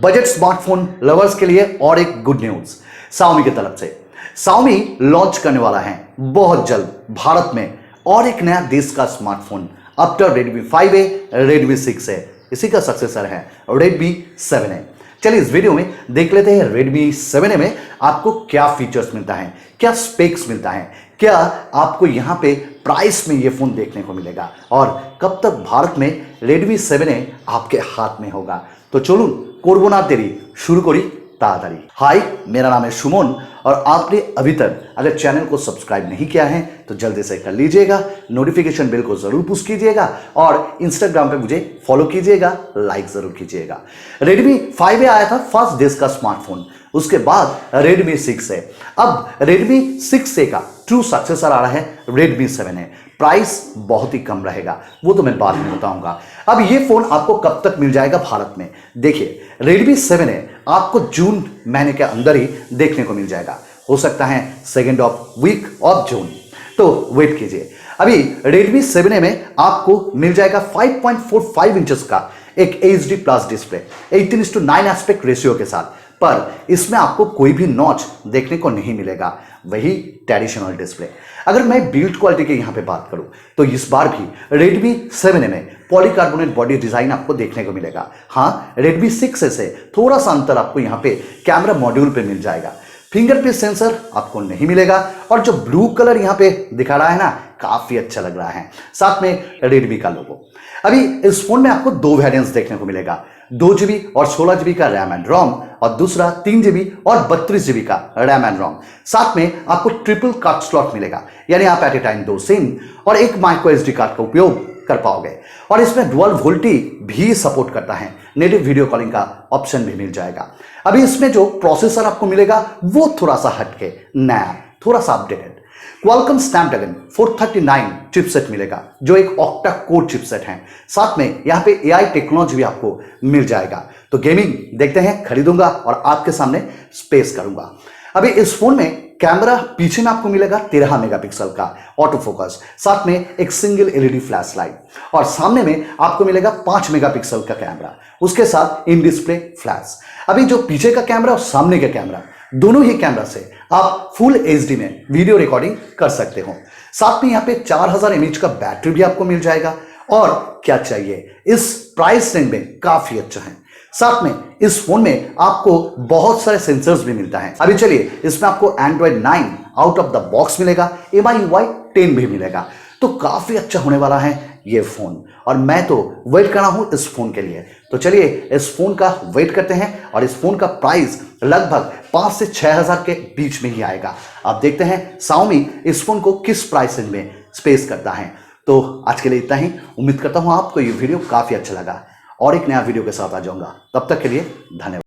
Budget smartphone lovers के लिए और एक गुड न्यूज Xiaomi की तरफ से। Xiaomi लॉन्च करने वाला है बहुत जल्द भारत में और एक नया देश का smartphone after Redmi 5A, Redmi 6A, इसी का सक्सेसर है Redmi 7A। चलिए इस वीडियो में देख लेते हैं Redmi 7A में आपको क्या फीचर्स मिलता है, क्या स्पेक्स मिलता है, क्या आपको यहां पे प्राइस में ये फोन देखने को मिलेगा और कब तक भारत में Redmi 7A आपके हाथ में होगा। तो चलून করব না দেরি, शुरू करी ताड़ाताड़ी। हाय, मेरा नाम है सुमन और आपने अभी तक अगर चैनल को सब्सक्राइब नहीं किया है तो जल्दी से कर लीजिएगा, नोटिफिकेशन बेल को जरूर पुश कीजिएगा और इंस्टाग्राम पे मुझे फॉलो कीजिएगा, लाइक जरूर कीजिएगा। Redmi 5A आया था फर्स्ट देश का स्मार्टफोन, उसके बाद Redmi 6A, अब Redmi 6A का ट्रू सक्सेसर आ रहा है Redmi 7A। प्राइस बहुत ही कम रहेगा, वो तो मैं बाद में बताऊंगा। अब ये फोन आपको कब तक मिल जाएगा भारत में? देखिए, Redmi 7A आपको जून महीने के अंदर ही देखने को मिल जाएगा, हो सकता है second of week of June, तो वेट कीजिए। अभी Redmi 7A में आपको मिल जाएगा 5.45 इंचेस का एक HD plus display 18:9 aspect ratio के साथ, पर इसमें आपको कोई भी नॉच देखने को नहीं मिलेगा, वही ट्रेडिशनल डिस्प्ले। अगर मैं बिल्ड क्वालिटी की यहां पे बात करूं तो इस बार भी Redmi 7A में पॉलीकार्बोनेट बॉडी डिजाइन आपको देखने को मिलेगा। हाँ, Redmi 6A से थोड़ा सा अंतर आपको यहां पे कैमरा मॉड्यूल पे मिल जाएगा। फिंगरप्रिंट सेंसर आपको नहीं मिलेगा और जो ब्लू कलर यहां पे दिखा रहा है ना, काफी अच्छा लग रहा है, साथ में Redmi का लोगो। अभी इस फोन में आपको दो वेरिएंट्स देखने को मिलेगा, 2GB और 16GB का रैम एंड रोम और दूसरा 3GB और 32GB का रैम एंड रोम। साथ में आपको ट्रिपल कार्ड स्लॉट मिलेगा, यानी आप एट ए टाइम 2 सिम और एक माइक्रो SD कार्ड का उपयोग कर पाओगे और इसमें डुअल वोल्टी भी सपोर्ट करता है, नेटिव वीडियो कॉलिंग का ऑप्शन भी मिल जाएगा। अभी इसमें जो प्रोसेसर आपको मिलेगा वो थोड़ा सा हटके नया, थोड़ा सा अपडेटेड क्वालकॉम स्नैपड्रैगन 439 चिपसेट मिलेगा, जो एक ऑक्टा कोर चिपसेट है। साथ में यहाँ पे AI टेक्नोलॉजी भी आपको मिल जाएगा। तो गेमिंग देखते हैं, खरीदूंगा और आपके सामने स्पेस करूंगा। अभी इस फोन में कैमरा पीछे में आपको मिलेगा 13 मेगापिक्सल का ऑटो फोकस, साथ में एक सिंगल LED फ्लैश लाइट और सामने में आपको मिलेगा 5 मेगापिक्सल का कैमरा, उसके साथ इन डिस्प्ले फ्लैश। अभी जो पीछे का कैमरा और सामने का कैमरा, दोनों ही कैमरा से आप फुल HD में वीडियो रिकॉर्डिंग कर सकते हो। साथ में यहाँ पे 4000 mAh का बैटरी भी आपको मिल जाएगा और क्या चाहिए, इस प्राइस रेंज में काफी अच्छा है। साथ में इस फोन में आपको बहुत सारे सेंसर्स भी मिलता है। अभी चलिए, इसमें आपको Android 9 out of the box मिलेगा, MIUI 10 भी मिलेगा, तो काफी अच्छा होने वाला है ये फोन और मैं तो वेट कर रहा हूं इस फोन के लिए। तो चलिए इस फोन का वेट करते हैं और इस फोन का प्राइस लगभग 5 से 6000 के बीच में ही आएगा। अब देखते हैं Xiaomi इस फोन को किस प्राइस रेंज में स्पेस करता है। तो आज के लिए इतना ही, उम्मीद करता हूं आपको ये वीडियो काफी अच्छा लगा और एक नया वीडियो के साथ आ जाऊंगा। तब तक के लिए धन्यवाद।